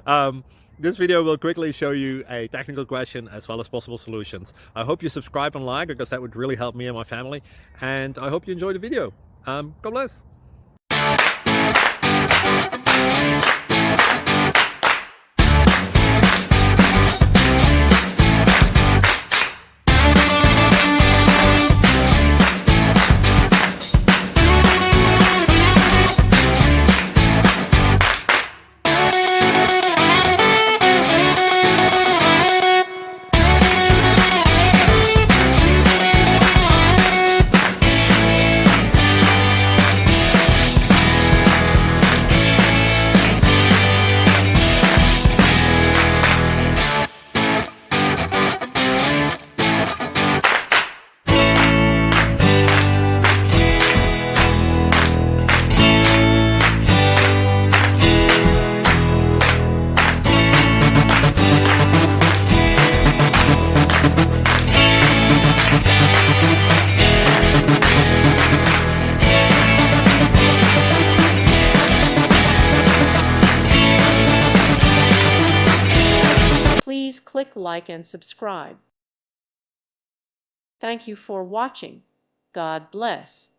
um, this video will quickly show you a technical question as well as possible solutions. I hope you subscribe and like, because that would really help me and my family. And I hope you enjoy the video. God bless. Please click like and subscribe. Thank you for watching. God bless.